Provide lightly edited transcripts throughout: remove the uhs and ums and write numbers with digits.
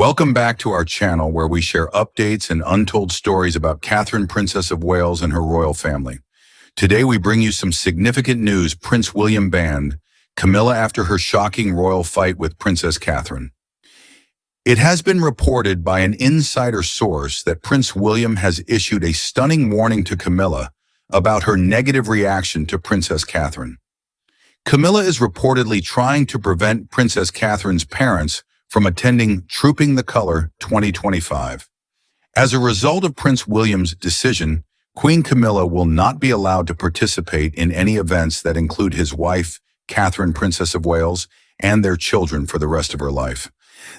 Welcome back to our channel where we share updates and untold stories about Catherine, Princess of Wales and her royal family. Today we bring you some significant news. Prince William banned Camilla after her shocking royal fight with Princess Catherine. It has been reported by an insider source that Prince William has issued a stunning warning to Camilla about her negative reaction to Princess Catherine. Camilla is reportedly trying to prevent Princess Catherine's parents from attending Trooping the Color 2025. As a result of Prince William's decision, Queen Camilla will not be allowed to participate in any events that include his wife, Catherine, Princess of Wales, and their children for the rest of her life.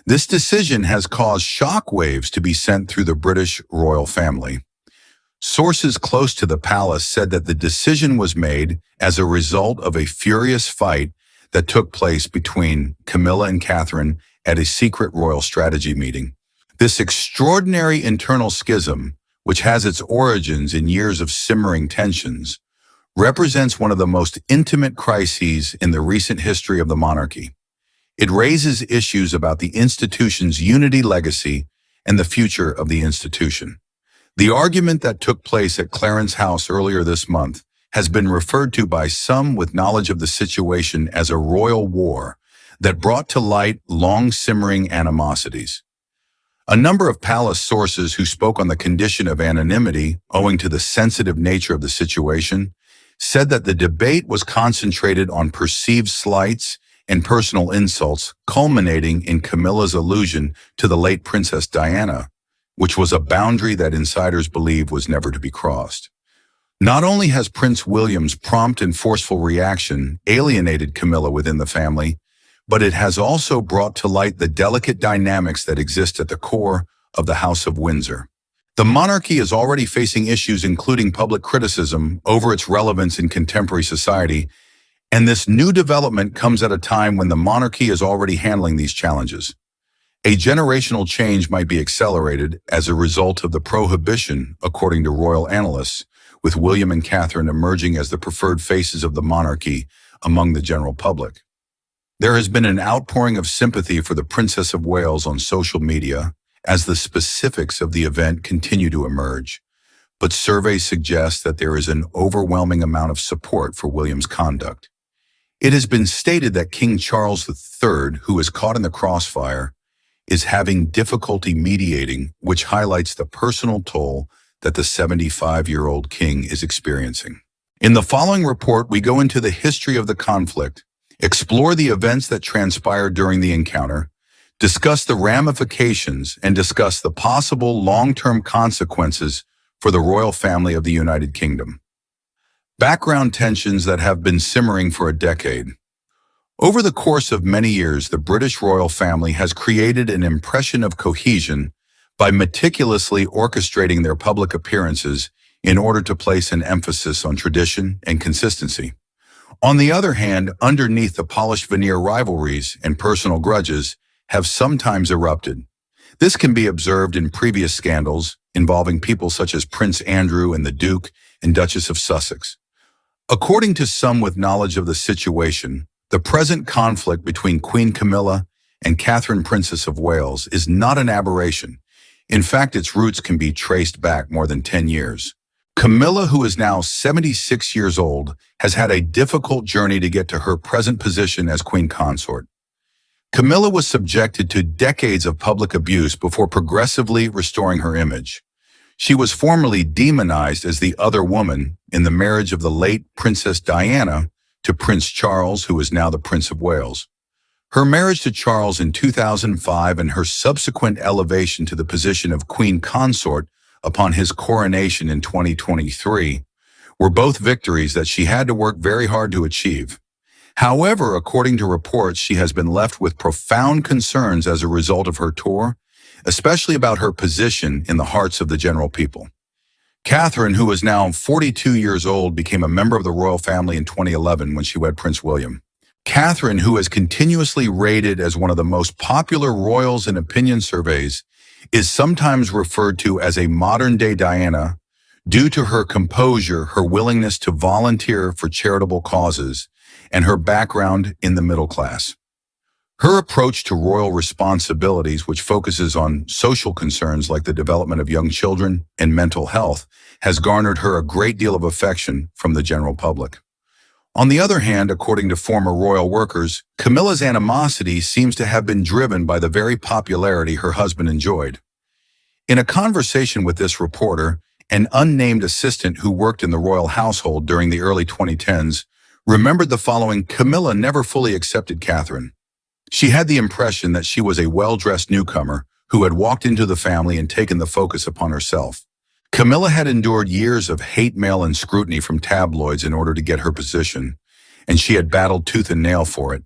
This decision has caused shockwaves to be sent through the British royal family. Sources close to the palace said that the decision was made as a result of a furious fight that took place between Camilla and Catherine at a secret royal strategy meeting. This extraordinary internal schism, which has its origins in years of simmering tensions, represents one of the most intimate crises in the recent history of the monarchy. It raises issues about the institution's unity, legacy, and the future of the institution. The argument that took place at Clarence House earlier this month has been referred to by some with knowledge of the situation as a royal war that brought to light long-simmering animosities. A number of palace sources who spoke on the condition of anonymity owing to the sensitive nature of the situation said that the debate was concentrated on perceived slights and personal insults, culminating in Camilla's allusion to the late Princess Diana, which was a boundary that insiders believe was never to be crossed. Not only has Prince William's prompt and forceful reaction alienated Camilla within the family, but it has also brought to light the delicate dynamics that exist at the core of the House of Windsor. The monarchy is already facing issues including public criticism over its relevance in contemporary society, and this new development comes at a time when the monarchy is already handling these challenges. A generational change might be accelerated as a result of the prohibition, according to royal analysts, with William and Catherine emerging as the preferred faces of the monarchy among the general public. There has been an outpouring of sympathy for the Princess of Wales on social media as the specifics of the event continue to emerge, but surveys suggest that there is an overwhelming amount of support for William's conduct. It has been stated that King Charles III, who is caught in the crossfire, is having difficulty mediating, which highlights the personal toll that the 75-year-old king is experiencing. In the following report, we go into the history of the conflict, explore the events that transpired during the encounter, discuss the ramifications, and discuss the possible long-term consequences for the royal family of the United Kingdom. Background tensions that have been simmering for a decade. Over the course of many years, the British royal family has created an impression of cohesion by meticulously orchestrating their public appearances in order to place an emphasis on tradition and consistency. On the other hand, underneath the polished veneer, rivalries and personal grudges have sometimes erupted. This can be observed in previous scandals involving people such as Prince Andrew and the Duke and Duchess of Sussex. According to some with knowledge of the situation, the present conflict between Queen Camilla and Catherine, Princess of Wales, is not an aberration. In fact, its roots can be traced back more than 10 years. Camilla, who is now 76 years old, has had a difficult journey to get to her present position as queen consort. Camilla was subjected to decades of public abuse before progressively restoring her image. She was formerly demonized as the other woman in the marriage of the late Princess Diana to Prince Charles, who is now the Prince of Wales. Her marriage to Charles in 2005 and her subsequent elevation to the position of queen consort upon his coronation in 2023 were both victories that she had to work very hard to achieve. However, according to reports, she has been left with profound concerns as a result of her tour, especially about her position in the hearts of the general people. Catherine, who is now 42 years old, became a member of the royal family in 2011 when she wed Prince William. Catherine, who is continuously rated as one of the most popular royals in opinion surveys, is sometimes referred to as a modern-day Diana due to her composure, her willingness to volunteer for charitable causes, and her background in the middle class. Her approach to royal responsibilities, which focuses on social concerns like the development of young children and mental health, has garnered her a great deal of affection from the general public. On the other hand, according to former royal workers, Camilla's animosity seems to have been driven by the very popularity her husband enjoyed. In a conversation with this reporter, an unnamed assistant who worked in the royal household during the early 2010s remembered the following: Camilla never fully accepted Catherine. She had the impression that she was a well-dressed newcomer who had walked into the family and taken the focus upon herself. Camilla had endured years of hate mail and scrutiny from tabloids in order to get her position, and she had battled tooth and nail for it.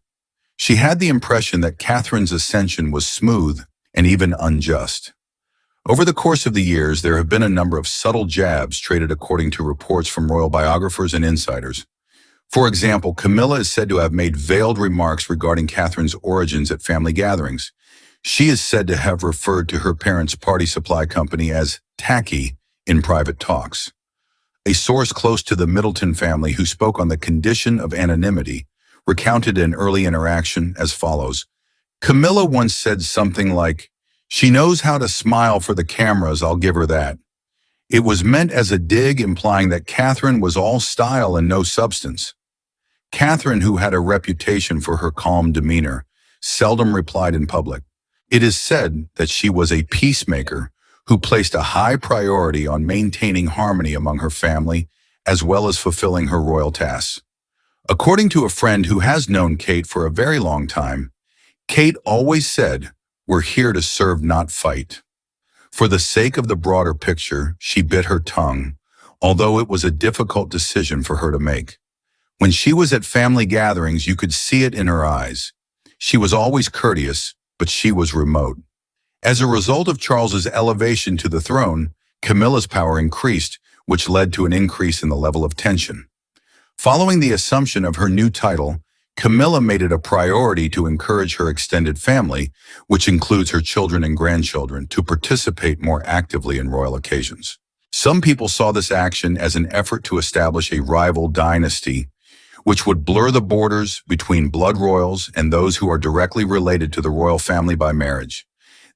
She had the impression that Catherine's ascension was smooth and even unjust. Over the course of the years, there have been a number of subtle jabs traded according to reports from royal biographers and insiders. For example, Camilla is said to have made veiled remarks regarding Catherine's origins at family gatherings. She is said to have referred to her parents' party supply company as tacky in private talks. A source close to the Middleton family who spoke on the condition of anonymity recounted an early interaction as follows. Camilla once said something like, "She knows how to smile for the cameras, I'll give her that." It was meant as a dig, implying that Catherine was all style and no substance. Catherine, who had a reputation for her calm demeanor, seldom replied in public. It is said that she was a peacemaker who placed a high priority on maintaining harmony among her family as well as fulfilling her royal tasks. According to a friend who has known Kate for a very long time, Kate always said, "We're here to serve, not fight." For the sake of the broader picture, she bit her tongue, although it was a difficult decision for her to make. When she was at family gatherings, you could see it in her eyes. She was always courteous, but she was remote. As a result of Charles's elevation to the throne, Camilla's power increased, which led to an increase in the level of tension. Following the assumption of her new title, Camilla made it a priority to encourage her extended family, which includes her children and grandchildren, to participate more actively in royal occasions. Some people saw this action as an effort to establish a rival dynasty, which would blur the borders between blood royals and those who are directly related to the royal family by marriage.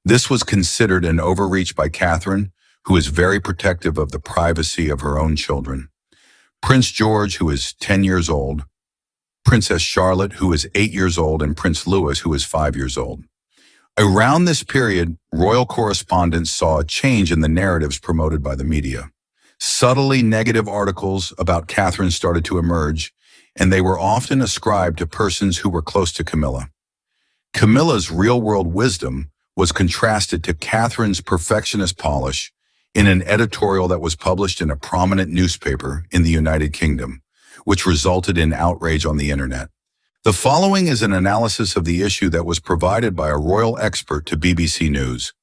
This was considered an overreach by Catherine, who is very protective of the privacy of her own children. Prince George, who is 10 years old, Princess Charlotte, who is 8 years old, and Prince Louis, who is 5 years old. Around this period, royal correspondents saw a change in the narratives promoted by the media. Subtly negative articles about Catherine started to emerge, and they were often ascribed to persons who were close to Camilla. Camilla's real-world wisdom was contrasted to Catherine's perfectionist polish in an editorial that was published in a prominent newspaper in the United Kingdom, which resulted in outrage on the internet. The following is an analysis of the issue that was provided by a royal expert to BBC News.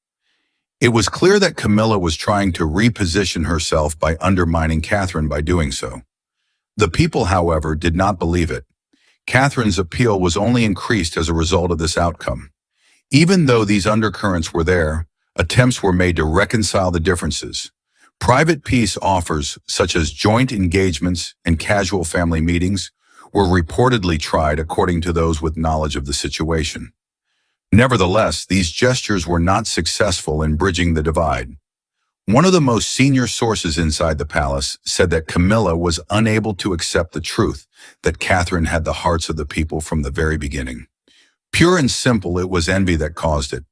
It was clear that Camilla was trying to reposition herself by undermining Catherine by doing so. The people, however, did not believe it. Catherine's appeal was only increased as a result of this outcome. Even though these undercurrents were there, attempts were made to reconcile the differences. Private peace offers, such as joint engagements and casual family meetings, were reportedly tried according to those with knowledge of the situation. Nevertheless, these gestures were not successful in bridging the divide. One of the most senior sources inside the palace said that Camilla was unable to accept the truth that Catherine had the hearts of the people from the very beginning. Pure and simple, it was envy that caused it.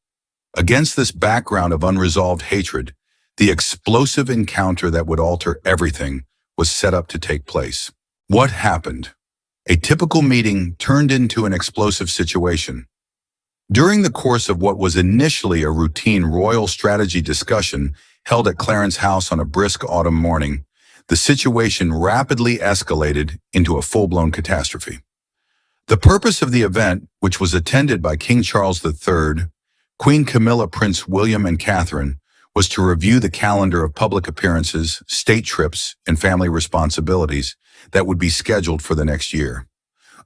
Against this background of unresolved hatred, the explosive encounter that would alter everything was set up to take place. What happened? A typical meeting turned into an explosive situation. During the course of what was initially a routine royal strategy discussion held at Clarence House on a brisk autumn morning, the situation rapidly escalated into a full-blown catastrophe. The purpose of the event, which was attended by King Charles III, Queen Camilla, Prince William, and Catherine, was to review the calendar of public appearances, state trips, and family responsibilities that would be scheduled for the next year.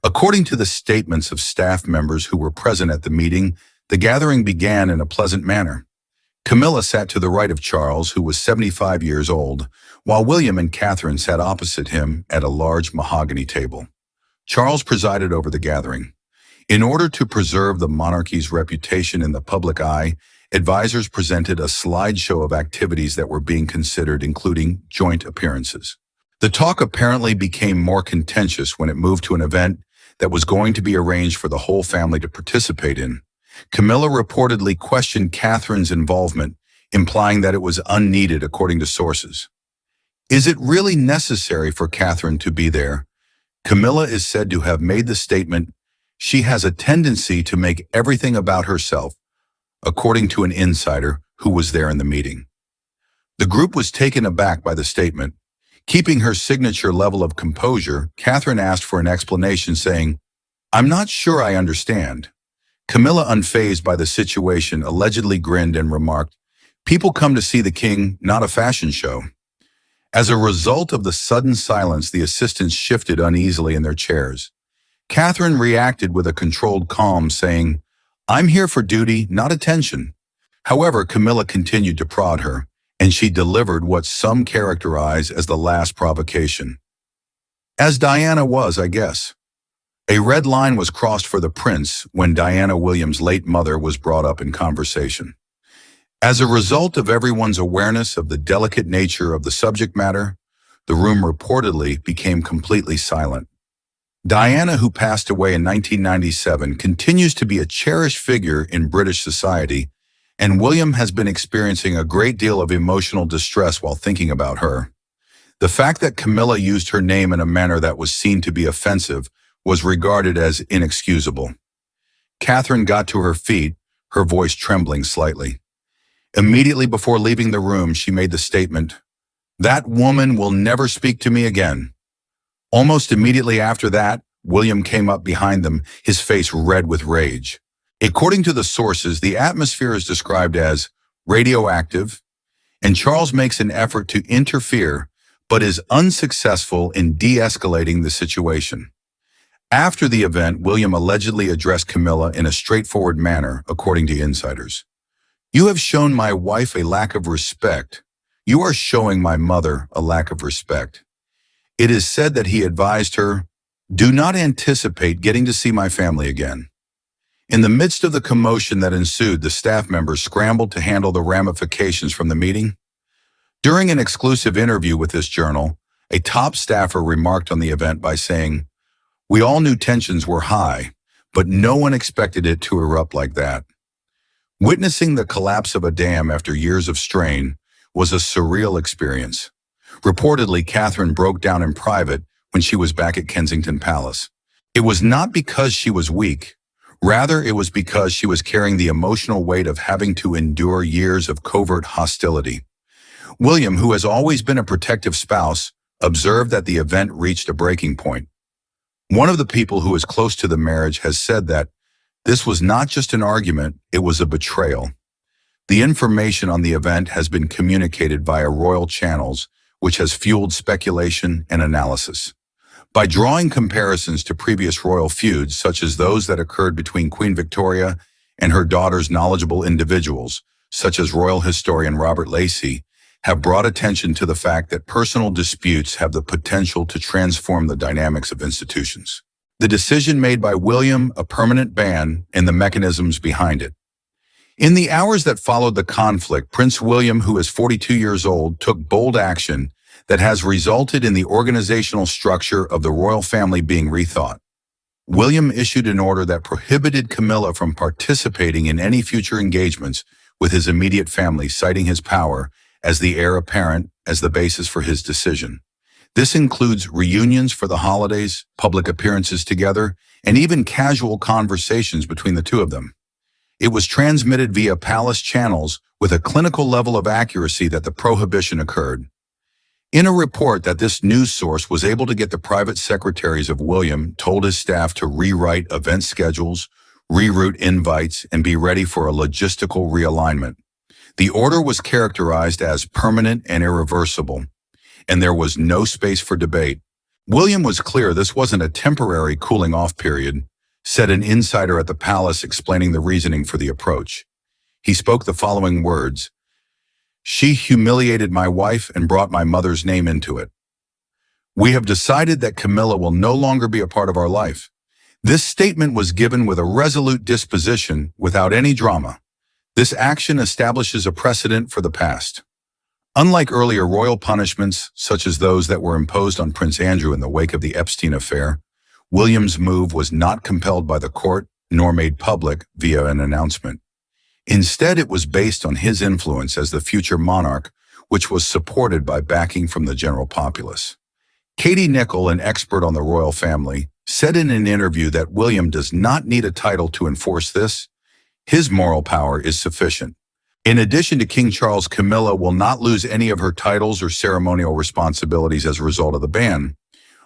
According to the statements of staff members who were present at the meeting, the gathering began in a pleasant manner. Camilla sat to the right of Charles, who was 75 years old, while William and Catherine sat opposite him at a large mahogany table. Charles presided over the gathering. In order to preserve the monarchy's reputation in the public eye, advisors presented a slideshow of activities that were being considered, including joint appearances. The talk apparently became more contentious when it moved to an event that was going to be arranged for the whole family to participate in. Camilla reportedly questioned Catherine's involvement, implying that it was unneeded according to sources. Is it really necessary for Catherine to be there? Camilla is said to have made the statement, "She has a tendency to make everything about herself," according to an insider who was there in the meeting. The group was taken aback by the statement. Keeping her signature level of composure, Catherine asked for an explanation, saying, "I'm not sure I understand." Camilla, unfazed by the situation, allegedly grinned and remarked, "People come to see the king, not a fashion show." As a result of the sudden silence, the assistants shifted uneasily in their chairs. Catherine reacted with a controlled calm, saying, "I'm here for duty, not attention." However, Camilla continued to prod her, and she delivered what some characterize as the last provocation. As Diana was, I guess. A red line was crossed for the prince when Diana Williams' late mother was brought up in conversation. As a result of everyone's awareness of the delicate nature of the subject matter, the room reportedly became completely silent. Diana, who passed away in 1997, continues to be a cherished figure in British society, and William has been experiencing a great deal of emotional distress while thinking about her. The fact that Camilla used her name in a manner that was seen to be offensive was regarded as inexcusable. Catherine got to her feet, her voice trembling slightly. Immediately before leaving the room, she made the statement, "That woman will never speak to me again." Almost immediately after that, William came up behind them, his face red with rage. According to the sources, the atmosphere is described as radioactive, and Charles makes an effort to interfere, but is unsuccessful in de-escalating the situation. After the event, William allegedly addressed Camilla in a straightforward manner, according to insiders. "You have shown my wife a lack of respect. You are showing my mother a lack of respect." It is said that he advised her, "Do not anticipate getting to see my family again." In the midst of the commotion that ensued, the staff members scrambled to handle the ramifications from the meeting. During an exclusive interview with this journal, a top staffer remarked on the event by saying, "We all knew tensions were high, but no one expected it to erupt like that." Witnessing the collapse of a dam after years of strain was a surreal experience. Reportedly, Catherine broke down in private when she was back at Kensington Palace. It was not because she was weak. Rather, it was because she was carrying the emotional weight of having to endure years of covert hostility. William, who has always been a protective spouse, observed that the event reached a breaking point. One of the people who is close to the marriage has said that this was not just an argument, it was a betrayal. The information on the event has been communicated via royal channels, which has fueled speculation and analysis. By drawing comparisons to previous royal feuds, such as those that occurred between Queen Victoria and her daughters, knowledgeable individuals, such as royal historian Robert Lacey, have brought attention to the fact that personal disputes have the potential to transform the dynamics of institutions. The decision made by William, a permanent ban, and the mechanisms behind it. In the hours that followed the conflict, Prince William, who is 42 years old, took bold action that has resulted in the organizational structure of the royal family being rethought. William issued an order that prohibited Camilla from participating in any future engagements with his immediate family, citing his power as the heir apparent as the basis for his decision. This includes reunions for the holidays, public appearances together, and even casual conversations between the two of them. It was transmitted via palace channels with a clinical level of accuracy that the prohibition occurred. In a report that this news source was able to get, the private secretaries of William told his staff to rewrite event schedules, reroute invites, and be ready for a logistical realignment. The order was characterized as permanent and irreversible, and there was no space for debate. William was clear this wasn't a temporary cooling-off period, said an insider at the palace, explaining the reasoning for the approach. He spoke the following words: "She humiliated my wife and brought my mother's name into it. We have decided that Camilla will no longer be a part of our life. This statement was given with a resolute disposition without any drama. This action establishes a precedent for the past. Unlike earlier royal punishments, such as those that were imposed on Prince Andrew in the wake of the Epstein affair, William's move was not compelled by the court nor made public via an announcement. Instead, it was based on his influence as the future monarch, which was supported by backing from the general populace. Katie Nicholl, an expert on the royal family, said in an interview that William does not need a title to enforce this. His moral power is sufficient. In addition to King Charles, Camilla will not lose any of her titles or ceremonial responsibilities as a result of the ban.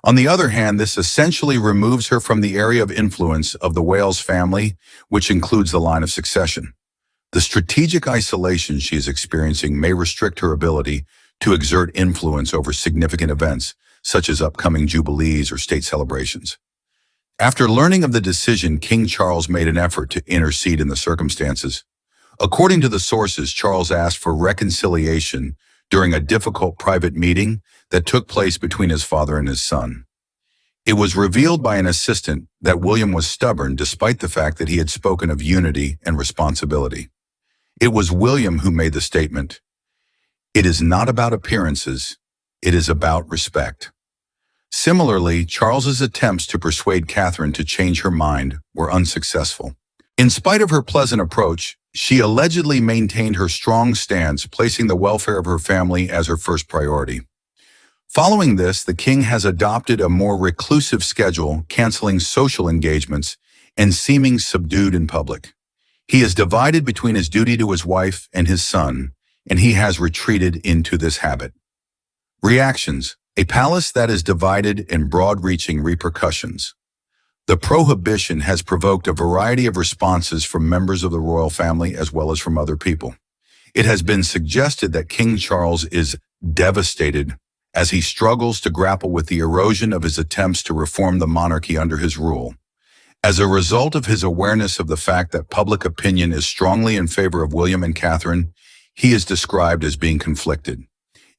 On the other hand, this essentially removes her from the area of influence of the Wales family, which includes the line of succession. The strategic isolation she is experiencing may restrict her ability to exert influence over significant events, such as upcoming jubilees or state celebrations. After learning of the decision, King Charles made an effort to intercede in the circumstances. According to the sources, Charles asked for reconciliation during a difficult private meeting that took place between his father and his son. It was revealed by an assistant that William was stubborn despite the fact that he had spoken of unity and responsibility. It was William who made the statement, "It is not about appearances, it is about respect." Similarly, Charles's attempts to persuade Catherine to change her mind were unsuccessful. In spite of her pleasant approach, she allegedly maintained her strong stance, placing the welfare of her family as her first priority. Following this, the king has adopted a more reclusive schedule, canceling social engagements and seeming subdued in public. He is divided between his duty to his wife and his son, and he has retreated into this habit. Reactions: a palace that is divided and broad-reaching repercussions. The prohibition has provoked a variety of responses from members of the royal family as well as from other people. It has been suggested that King Charles is devastated as he struggles to grapple with the erosion of his attempts to reform the monarchy under his rule. As a result of his awareness of the fact that public opinion is strongly in favor of William and Catherine, he is described as being conflicted.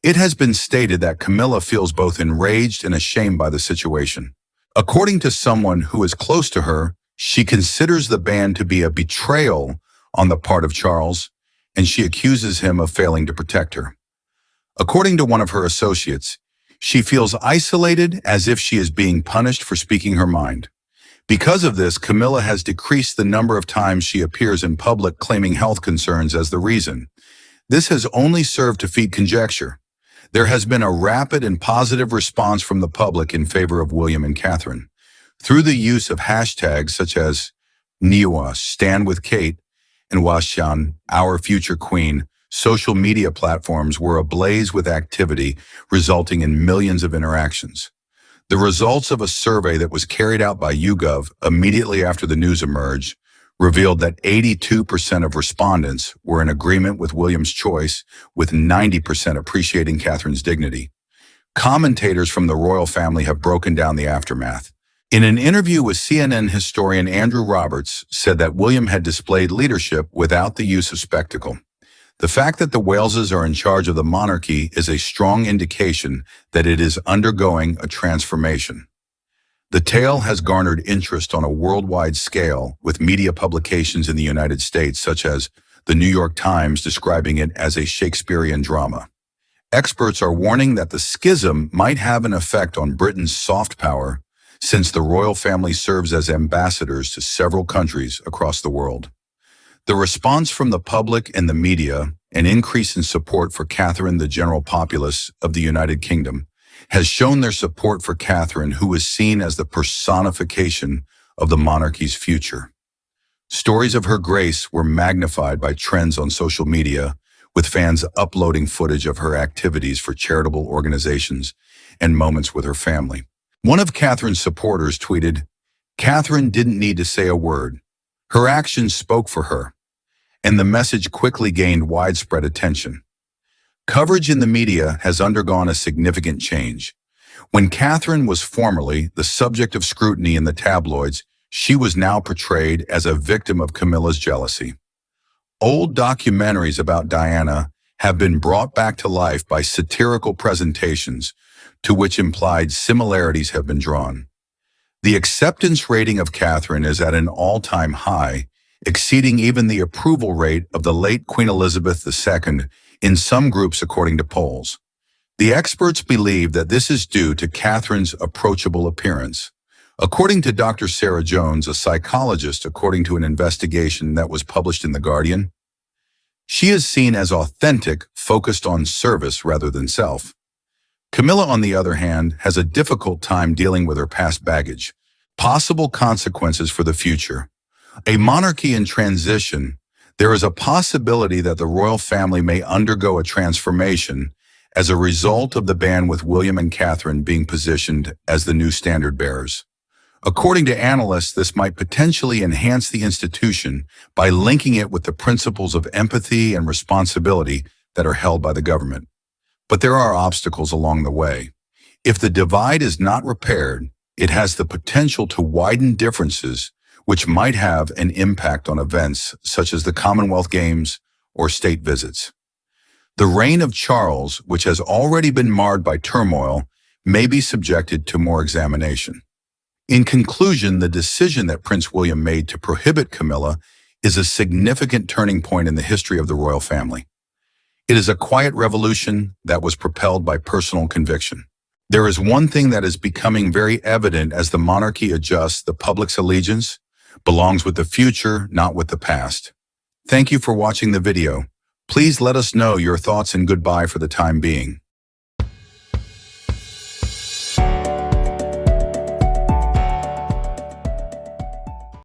It has been stated that Camilla feels both enraged and ashamed by the situation. According to someone who is close to her, she considers the ban to be a betrayal on the part of Charles, and she accuses him of failing to protect her. According to one of her associates, she feels isolated, as if she is being punished for speaking her mind. Because of this, Camilla has decreased the number of times she appears in public claiming health concerns as the reason. This has only served to feed conjecture. There has been a rapid and positive response from the public in favor of William and Catherine. Through the use of hashtags such as Niwa, Stand with Kate, and Washan, Our Future Queen, social media platforms were ablaze with activity, resulting in millions of interactions. The results of a survey that was carried out by YouGov immediately after the news emerged revealed that 82% of respondents were in agreement with William's choice, with 90% appreciating Catherine's dignity. Commentators from the royal family have broken down the aftermath. In an interview with CNN historian Andrew Roberts, said that William had displayed leadership without the use of spectacle. The fact that the Waleses are in charge of the monarchy is a strong indication that it is undergoing a transformation. The tale has garnered interest on a worldwide scale, with media publications in the United States, such as the New York Times, describing it as a Shakespearean drama. Experts are warning that the schism might have an effect on Britain's soft power, since the royal family serves as ambassadors to several countries across the world. The response from the public and the media, an increase in support for Catherine, the general populace of the United Kingdom, has shown their support for Catherine, who is seen as the personification of the monarchy's future. Stories of her grace were magnified by trends on social media, with fans uploading footage of her activities for charitable organizations and moments with her family. One of Catherine's supporters tweeted, "Catherine didn't need to say a word. Her actions spoke for her," and the message quickly gained widespread attention. Coverage in the media has undergone a significant change. When Catherine was formerly the subject of scrutiny in the tabloids, she was now portrayed as a victim of Camilla's jealousy. Old documentaries about Diana have been brought back to life by satirical presentations, to which implied similarities have been drawn. The acceptance rating of Catherine is at an all-time high, exceeding even the approval rate of the late Queen Elizabeth II in some groups according to polls. The experts believe that this is due to Catherine's approachable appearance. According to Dr. Sarah Jones, a psychologist, according to an investigation that was published in The Guardian, she is seen as authentic, focused on service rather than self. Camilla, on the other hand, has a difficult time dealing with her past baggage. Possible consequences for the future. A monarchy in transition, there is a possibility that the royal family may undergo a transformation as a result of the ban with William and Catherine being positioned as the new standard bearers. According to analysts, this might potentially enhance the institution by linking it with the principles of empathy and responsibility that are held by the government. But there are obstacles along the way. If the divide is not repaired, it has the potential to widen differences, which might have an impact on events such as the Commonwealth Games or state visits. The reign of Charles, which has already been marred by turmoil, may be subjected to more examination. In conclusion, the decision that Prince William made to prohibit Camilla is a significant turning point in the history of the royal family. It is a quiet revolution that was propelled by personal conviction. There is one thing that is becoming very evident as the monarchy adjusts: the public's allegiance belongs with the future, not with the past. Thank you for watching the video. Please let us know your thoughts and goodbye for the time being.